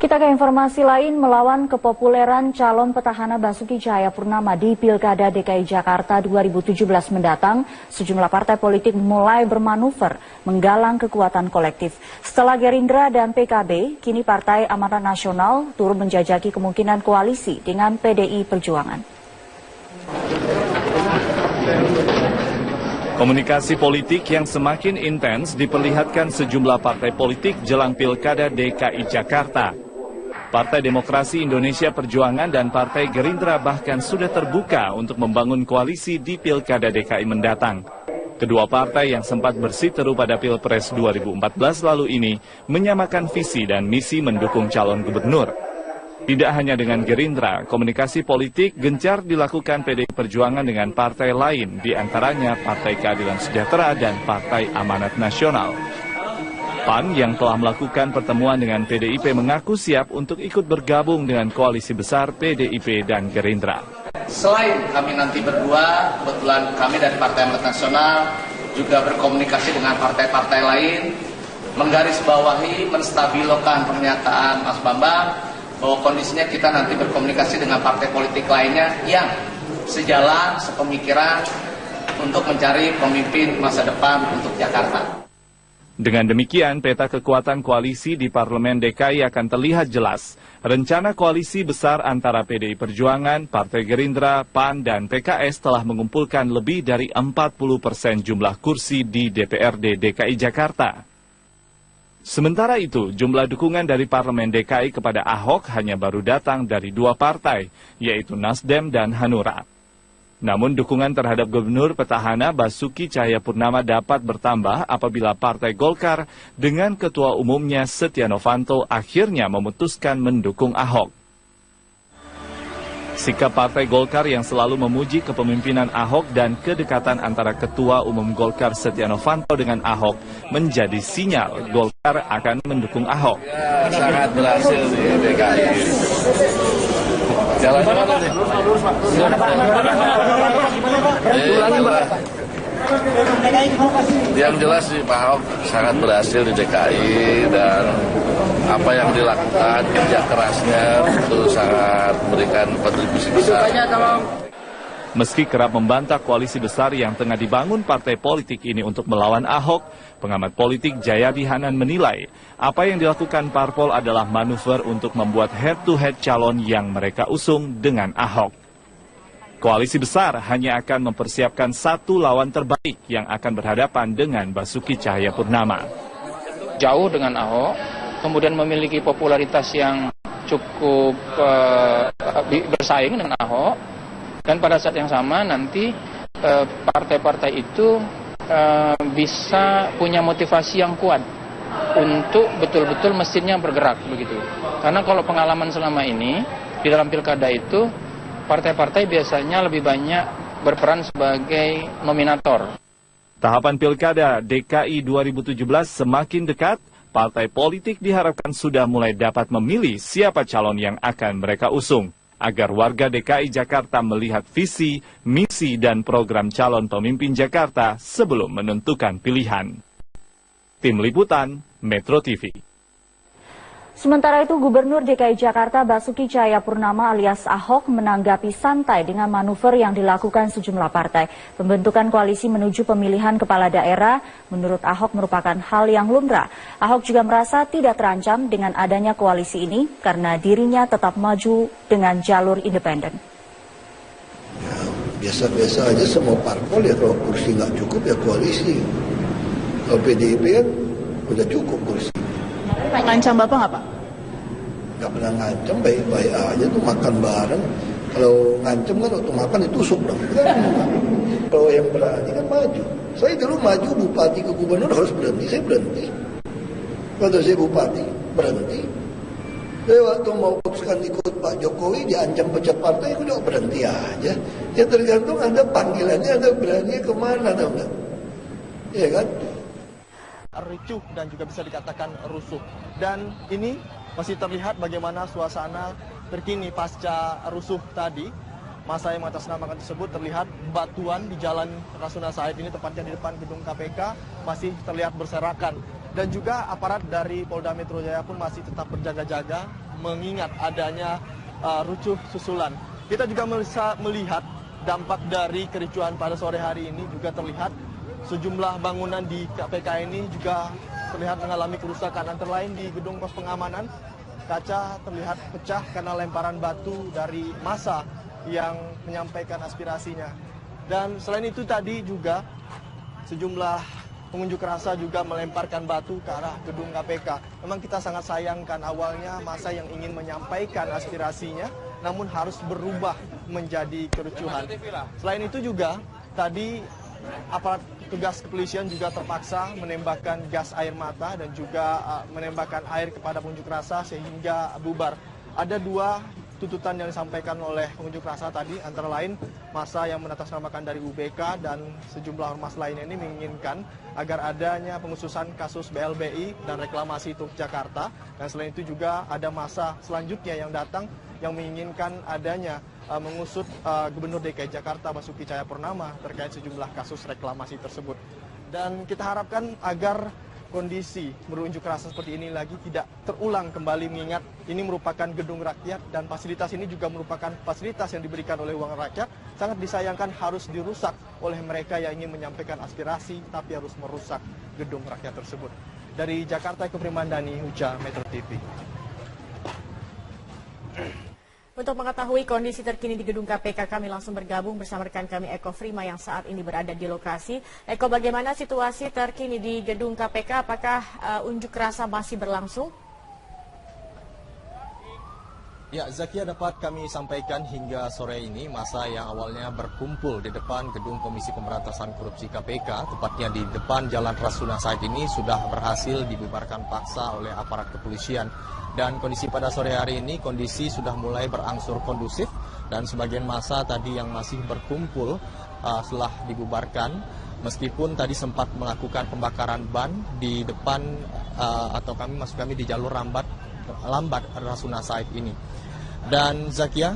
Kita ke informasi lain, melawan kepopuleran calon petahana Basuki Cahayapurnama di Pilkada DKI Jakarta 2017 mendatang, sejumlah partai politik mulai bermanuver menggalang kekuatan kolektif. Setelah Gerindra dan PKB, kini Partai Amanat Nasional turut menjajaki kemungkinan koalisi dengan PDI Perjuangan. Komunikasi politik yang semakin intens diperlihatkan sejumlah partai politik jelang Pilkada DKI Jakarta. Partai Demokrasi Indonesia Perjuangan dan Partai Gerindra bahkan sudah terbuka untuk membangun koalisi di Pilkada DKI mendatang. Kedua partai yang sempat bersiteru pada Pilpres 2014 lalu ini menyamakan visi dan misi mendukung calon gubernur. Tidak hanya dengan Gerindra, komunikasi politik gencar dilakukan PDI Perjuangan dengan partai lain, di antaranya Partai Keadilan Sejahtera dan Partai Amanat Nasional. PAN yang telah melakukan pertemuan dengan PDIP mengaku siap untuk ikut bergabung dengan koalisi besar PDIP dan Gerindra. Selain kami nanti berdua, kebetulan kami dari Partai Amanat Nasional juga berkomunikasi dengan partai-partai lain, menggarisbawahi, menstabilkan pernyataan Mas Bambang bahwa kondisinya kita nanti berkomunikasi dengan partai politik lainnya yang sejalan, sepemikiran untuk mencari pemimpin masa depan untuk Jakarta. Dengan demikian, peta kekuatan koalisi di Parlemen DKI akan terlihat jelas. Rencana koalisi besar antara PDI Perjuangan, Partai Gerindra, PAN, dan PKS telah mengumpulkan lebih dari 40% jumlah kursi di DPRD DKI Jakarta. Sementara itu, jumlah dukungan dari Parlemen DKI kepada Ahok hanya baru datang dari dua partai, yaitu Nasdem dan Hanura. Namun dukungan terhadap gubernur petahana Basuki Cahayapurnama dapat bertambah apabila Partai Golkar dengan ketua umumnya Setia Novanto akhirnya memutuskan mendukung Ahok. Sikap Partai Golkar yang selalu memuji kepemimpinan Ahok dan kedekatan antara ketua umum Golkar Setia Novanto dengan Ahok menjadi sinyal Golkar akan mendukung Ahok. Ya, sangat berhasil di DKI. Jalan mana nih? Yang jelas sih Pak Ahok sangat berhasil di DKI dan apa yang dilakukan, kerja kerasnya itu sangat memberikan kontribusi besar. Meski kerap membantah koalisi besar yang tengah dibangun partai politik ini untuk melawan Ahok, pengamat politik Jayadi Hanan menilai apa yang dilakukan parpol adalah manuver untuk membuat head-to-head calon yang mereka usung dengan Ahok. Koalisi besar hanya akan mempersiapkan satu lawan terbaik yang akan berhadapan dengan Basuki Cahayapurnama. Jauh dengan Ahok, kemudian memiliki popularitas yang cukup bersaing dengan Ahok. Dan pada saat yang sama nanti partai-partai itu bisa punya motivasi yang kuat untuk betul-betul mesinnya bergerak begitu. Karena kalau pengalaman selama ini di dalam pilkada itu partai-partai biasanya lebih banyak berperan sebagai nominator. Tahapan pilkada DKI 2017 semakin dekat, partai politik diharapkan sudah mulai dapat memilih siapa calon yang akan mereka usung, agar warga DKI Jakarta melihat visi, misi, dan program calon pemimpin Jakarta sebelum menentukan pilihan. Tim Liputan, Metro TV. Sementara itu, Gubernur DKI Jakarta Basuki Cahayapurnama alias Ahok menanggapi santai dengan manuver yang dilakukan sejumlah partai. Pembentukan koalisi menuju pemilihan kepala daerah menurut Ahok merupakan hal yang lumrah. Ahok juga merasa tidak terancam dengan adanya koalisi ini karena dirinya tetap maju dengan jalur independen. Ya, biasa-biasa aja semua parpol ya, kalau kursi nggak cukup ya koalisi. Kalau PDIP kan udah cukup kursi. Ngancam Bapak nggak Pak? Nggak pernah ngancam, baik-baik aja tuh makan bareng. Kalau ngancam kan waktu makan ditusuk dong. Kalau yang berani kan maju. Saya dulu maju bupati ke gubernur harus berhenti, saya berhenti. Waktu saya bupati berhenti. Saya waktu mau putuskan ikut Pak Jokowi diancam pecah partai, aku juga berhenti aja. Ya tergantung Anda panggilannya, Anda berani kemana, tahu nggak? Iya kan? Ricuh dan juga bisa dikatakan rusuh. Dan ini masih terlihat bagaimana suasana terkini pasca rusuh tadi. Masa yang mengatasnamakan tersebut terlihat batuan di Jalan Rasuna Said ini, tepatnya di depan gedung KPK, masih terlihat berserakan. Dan juga aparat dari Polda Metro Jaya pun masih tetap berjaga-jaga mengingat adanya rusuh susulan. Kita juga bisa melihat dampak dari kericuhan pada sore hari ini juga terlihat sejumlah bangunan di KPK ini juga terlihat mengalami kerusakan, antara lain di gedung pos pengamanan. Kaca terlihat pecah karena lemparan batu dari massa yang menyampaikan aspirasinya. Dan selain itu tadi juga sejumlah pengunjuk rasa juga melemparkan batu ke arah gedung KPK. Memang kita sangat sayangkan awalnya massa yang ingin menyampaikan aspirasinya, namun harus berubah menjadi kericuhan. Selain itu juga tadi aparat tugas kepolisian juga terpaksa menembakkan gas air mata dan juga menembakkan air kepada pengunjuk rasa sehingga bubar. Ada dua tuntutan yang disampaikan oleh pengunjuk rasa tadi, antara lain massa yang mengatasnamakan dari UBK dan sejumlah ormas lainnya ini menginginkan agar adanya pengususan kasus BLBI dan reklamasi Teluk Jakarta. Dan selain itu juga ada massa selanjutnya yang datang yang menginginkan adanya mengusut Gubernur DKI Jakarta Basuki Cahayapurnama terkait sejumlah kasus reklamasi tersebut. Dan kita harapkan agar kondisi berunjuk rasa seperti ini lagi tidak terulang kembali, mengingat ini merupakan gedung rakyat dan fasilitas ini juga merupakan fasilitas yang diberikan oleh uang rakyat. Sangat disayangkan harus dirusak oleh mereka yang ingin menyampaikan aspirasi tapi harus merusak gedung rakyat tersebut. Dari Jakarta, Eko Primandani, Uja, Metro TV. Untuk mengetahui kondisi terkini di gedung KPK, kami langsung bergabung bersama rekan kami Eko Frima yang saat ini berada di lokasi. Eko, bagaimana situasi terkini di gedung KPK? Apakah unjuk rasa masih berlangsung? Ya, Zakia, dapat kami sampaikan hingga sore ini massa yang awalnya berkumpul di depan gedung Komisi Pemberantasan Korupsi KPK, tepatnya di depan Jalan Rasuna Said ini, sudah berhasil dibubarkan paksa oleh aparat kepolisian. Dan kondisi pada sore hari ini, kondisi sudah mulai berangsur kondusif dan sebagian massa tadi yang masih berkumpul setelah dibubarkan, meskipun tadi sempat melakukan pembakaran ban di depan atau maksud kami di jalur lambat Rasuna Said ini. Dan Zakia,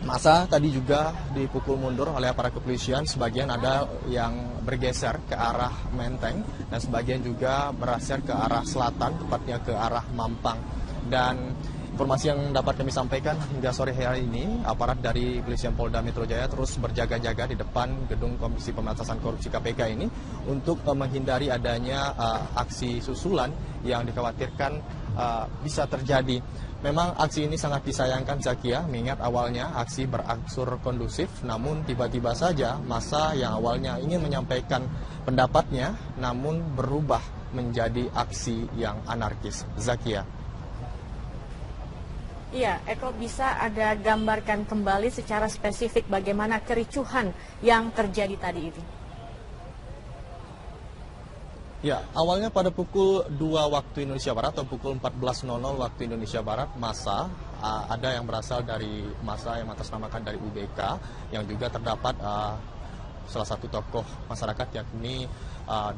massa tadi juga dipukul mundur oleh aparat kepolisian, sebagian ada yang bergeser ke arah Menteng dan sebagian juga bergeser ke arah selatan, tepatnya ke arah Mampang. Dan informasi yang dapat kami sampaikan hingga sore hari ini, aparat dari Kepolisian Polda Metro Jaya terus berjaga-jaga di depan gedung Komisi Pemberantasan Korupsi KPK ini untuk menghindari adanya aksi susulan yang dikhawatirkan bisa terjadi. Memang aksi ini sangat disayangkan, Zakia, mengingat awalnya aksi berangsur kondusif, namun tiba-tiba saja massa yang awalnya ingin menyampaikan pendapatnya, namun berubah menjadi aksi yang anarkis. Zakia. Iya, Eko, bisa ada gambarkan kembali secara spesifik bagaimana kericuhan yang terjadi tadi itu? Ya, awalnya pada pukul 2 waktu Indonesia Barat atau pukul 14.00 waktu Indonesia Barat, massa ada yang berasal dari massa yang atasnamakan dari UBK, yang juga terdapat salah satu tokoh masyarakat yakni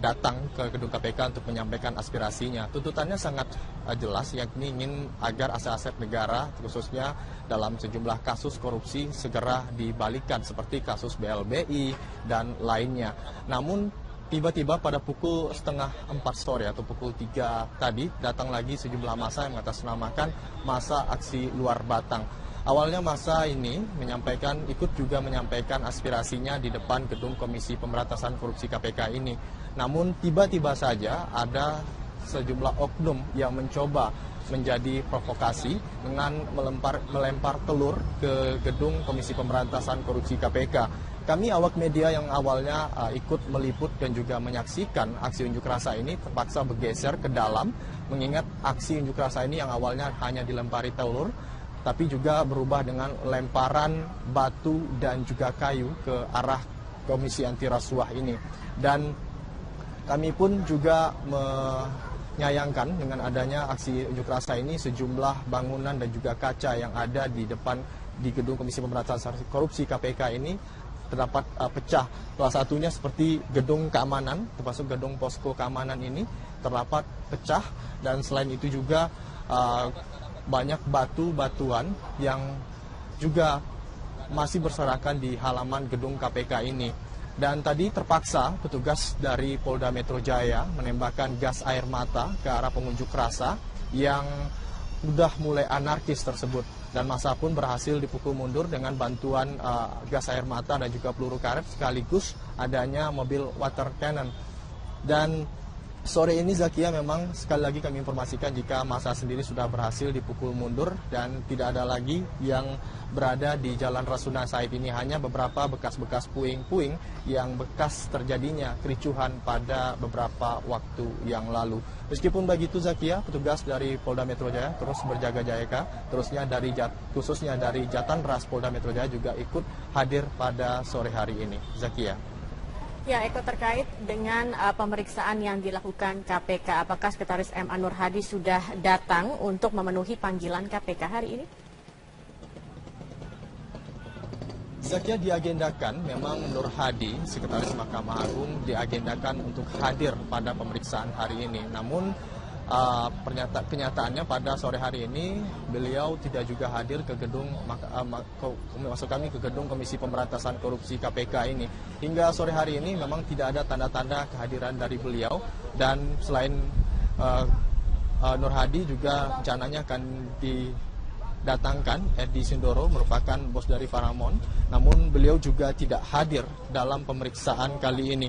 datang ke gedung KPK untuk menyampaikan aspirasinya. Tuntutannya sangat jelas, yakni ingin agar aset-aset negara, khususnya dalam sejumlah kasus korupsi, segera dibalikan seperti kasus BLBI dan lainnya. Namun tiba-tiba pada pukul 3:30 sore atau pukul 3 tadi datang lagi sejumlah massa yang mengatasnamakan massa aksi luar Batang. Awalnya massa ini ikut juga menyampaikan aspirasinya di depan gedung Komisi Pemberantasan Korupsi KPK ini. Namun tiba-tiba saja ada sejumlah oknum yang mencoba menjadi provokasi dengan melempar telur ke gedung Komisi Pemberantasan Korupsi KPK. Kami awak media yang awalnya ikut meliput dan juga menyaksikan aksi unjuk rasa ini terpaksa bergeser ke dalam, mengingat aksi unjuk rasa ini yang awalnya hanya dilempari telur, tapi juga berubah dengan lemparan batu dan juga kayu ke arah Komisi Anti Rasuah ini. Dan kami pun juga menyayangkan dengan adanya aksi unjuk rasa ini, sejumlah bangunan dan juga kaca yang ada di depan di gedung Komisi Pemberantasan Korupsi KPK ini terdapat pecah. Salah satunya seperti gedung keamanan, termasuk gedung posko keamanan ini terdapat pecah, dan selain itu juga banyak batu-batuan yang juga masih berserakan di halaman gedung KPK ini. Dan tadi terpaksa petugas dari Polda Metro Jaya menembakkan gas air mata ke arah pengunjuk rasa yang sudah mulai anarkis tersebut, dan massa pun berhasil dipukul mundur dengan bantuan gas air mata dan juga peluru karet sekaligus adanya mobil water cannon. Dan sore ini Zakia, memang sekali lagi kami informasikan jika massa sendiri sudah berhasil dipukul mundur dan tidak ada lagi yang berada di Jalan Rasuna Said ini, hanya beberapa bekas-bekas puing-puing yang bekas terjadinya kericuhan pada beberapa waktu yang lalu. Meskipun begitu Zakia, petugas dari Polda Metro Jaya terus berjaga-jaga, khususnya dari Jatan Ras Polda Metro Jaya juga ikut hadir pada sore hari ini. Zakia. Ya, Eko, terkait dengan pemeriksaan yang dilakukan KPK, apakah Sekretaris MA Nur Hadi sudah datang untuk memenuhi panggilan KPK hari ini? Zakia, diagendakan memang Nur Hadi, Sekretaris Mahkamah Agung, diagendakan untuk hadir pada pemeriksaan hari ini. Namun kenyataannya pada sore hari ini beliau tidak juga hadir ke gedung ke gedung Komisi Pemberantasan Korupsi KPK ini. Hingga sore hari ini memang tidak ada tanda-tanda kehadiran dari beliau, dan selain Nur Hadi juga rencananya akan didatangkan Edi Sindoro, merupakan bos dari Paramount, namun beliau juga tidak hadir dalam pemeriksaan kali ini.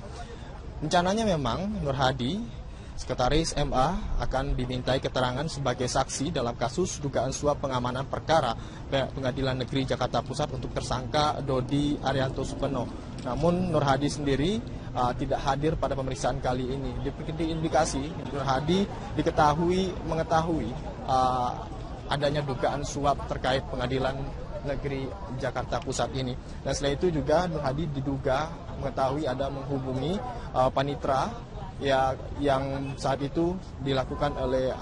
Rencananya memang Nur Hadi, Sekretaris MA, akan dimintai keterangan sebagai saksi dalam kasus dugaan suap pengamanan perkara Pengadilan Negeri Jakarta Pusat untuk tersangka Dodi Arianto Supeno. Namun Nur Hadi sendiri tidak hadir pada pemeriksaan kali ini. Diindikasi Nur Hadi mengetahui adanya dugaan suap terkait Pengadilan Negeri Jakarta Pusat ini. Dan selain itu juga Nur Hadi diduga mengetahui ada menghubungi panitra yang saat itu dilakukan oleh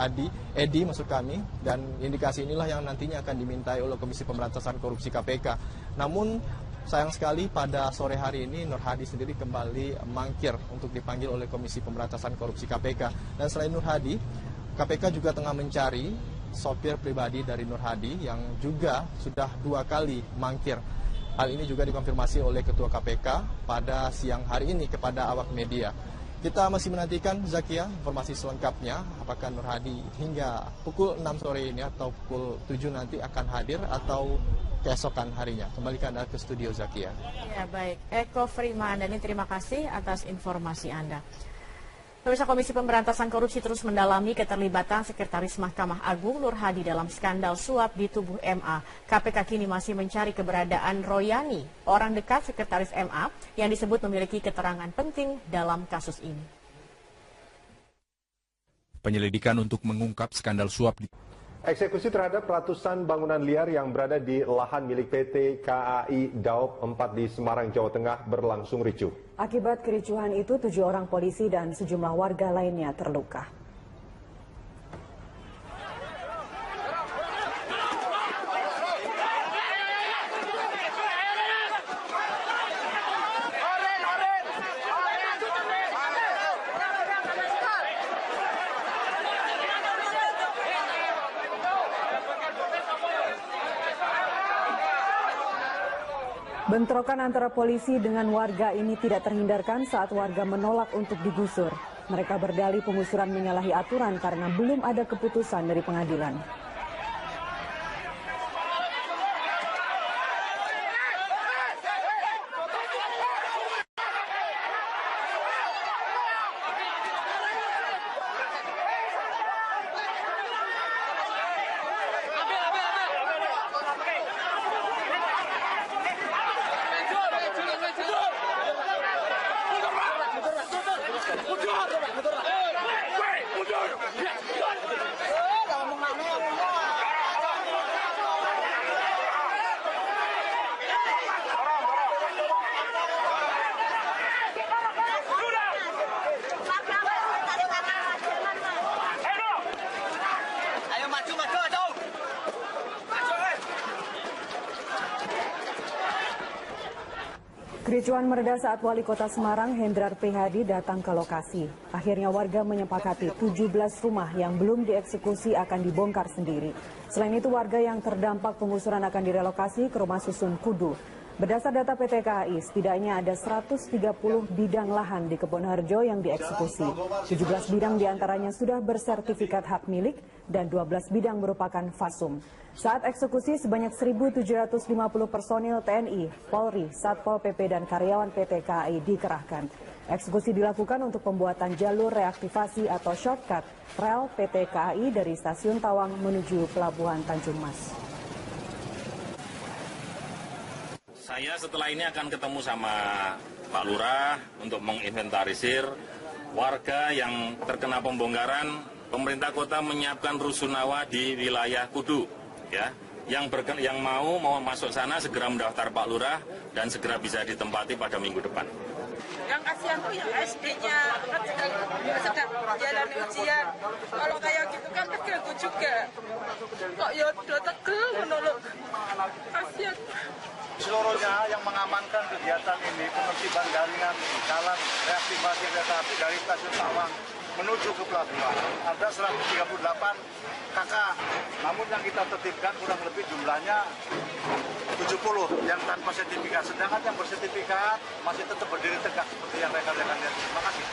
Edi maksud kami, dan indikasi inilah yang nantinya akan dimintai oleh Komisi Pemberantasan Korupsi KPK. Namun sayang sekali pada sore hari ini Nur Hadi sendiri kembali mangkir untuk dipanggil oleh Komisi Pemberantasan Korupsi KPK. Dan selain Nur Hadi, KPK juga tengah mencari sopir pribadi dari Nur Hadi yang juga sudah 2 kali mangkir. Hal ini juga dikonfirmasi oleh Ketua KPK pada siang hari ini kepada awak media. Kita masih menantikan, Zakia, informasi selengkapnya, apakah Nur Hadi hingga pukul 6 sore ini atau pukul 7 nanti akan hadir atau keesokan harinya. Kembalikan Anda ke studio, Zakia. Ya, baik. Eko Freemandani, terima kasih atas informasi Anda. Pemirsa, Komisi Pemberantasan Korupsi terus mendalami keterlibatan Sekretaris Mahkamah Agung Nur Hadi dalam skandal suap di tubuh MA. KPK kini masih mencari keberadaan Royani, orang dekat Sekretaris MA yang disebut memiliki keterangan penting dalam kasus ini. Penyelidikan untuk mengungkap skandal suap di Eksekusi terhadap ratusan bangunan liar yang berada di lahan milik PT KAI Daop 4 di Semarang, Jawa Tengah berlangsung ricuh. Akibat kericuhan itu, 7 orang polisi dan sejumlah warga lainnya terluka. Bentrokan antara polisi dengan warga ini tidak terhindarkan saat warga menolak untuk digusur. Mereka berdalih penggusuran menyalahi aturan karena belum ada keputusan dari pengadilan. Kericuhan mereda saat Wali Kota Semarang Hendrar Prihadi datang ke lokasi. Akhirnya warga menyepakati 17 rumah yang belum dieksekusi akan dibongkar sendiri. Selain itu, warga yang terdampak penggusuran akan direlokasi ke rumah susun Kudu. Berdasar data PT KAI, setidaknya ada 130 bidang lahan di Kebonharjo yang dieksekusi. 17 bidang diantaranya sudah bersertifikat hak milik dan 12 bidang merupakan fasum. Saat eksekusi sebanyak 1.750 personil TNI, Polri, Satpol PP dan karyawan PT KAI dikerahkan. Eksekusi dilakukan untuk pembuatan jalur reaktivasi atau shortcut rel PT KAI dari Stasiun Tawang menuju Pelabuhan Tanjung Mas. Saya setelah ini akan ketemu sama Pak Lurah untuk menginventarisir warga yang terkena pembongkaran. Pemerintah kota menyiapkan rusunawa di wilayah Kudu, ya. Yang mau masuk sana segera mendaftar Pak Lurah dan segera bisa ditempati pada minggu depan. Yang kasihan tuh yang SD-nya kan sedang jalan ujian. Kalau kayak gitu kan terganggu juga. Kok ya udah tegel menurut kasihan. Seluruhnya yang mengamankan kegiatan ini penertiban jaringan jalan reaktivasi kereta api dari Stasiun Tawang menuju ke pelabuhan. Ada 138 KK, namun yang kita tertibkan kurang lebih jumlahnya 70 yang tanpa sertifikat, sedangkan yang bersertifikat masih tetap berdiri tegak seperti yang rekan-rekan lihat. Terima kasih.